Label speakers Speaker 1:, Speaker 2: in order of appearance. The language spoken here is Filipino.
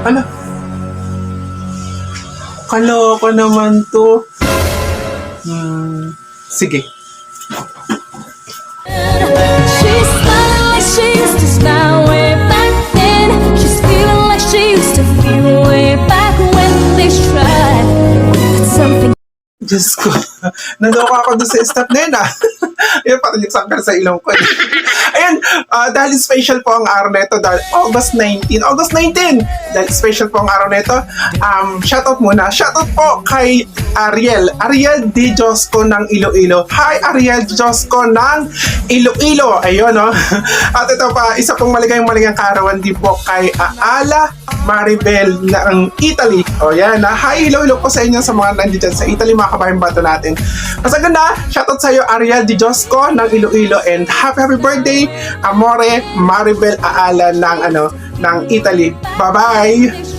Speaker 1: Ala, kaloko naman to. Sige.
Speaker 2: She's smiling like she used to smile way back then. She's feeling like she used to feel way back when they tried. But something
Speaker 1: Diyos ko. Naloka ako doon sa step na yun Ayun, parang yung sangkar sa ilong ko. Ayun, dahil special po ang araw na ito, dahil August 19. Dahil special po ang araw na ito, shoutout muna. Shoutout po kay Ariel Di Josco ng Iloilo. Hi, Ariel Di Josco ng Iloilo. Ayun, no? At ito pa, isa pong maligayang kaarawan din po kay Aala Maribel ng Italy. O yan, hi, hello po sa inyo sa mga nandiyan sa Italy, mga kabayang bato natin. Mas ganda, shoutout sa iyo, Ariel Di Josco ng Iloilo, and happy birthday, Amore Maribel Aala ng Italy. Bye-bye!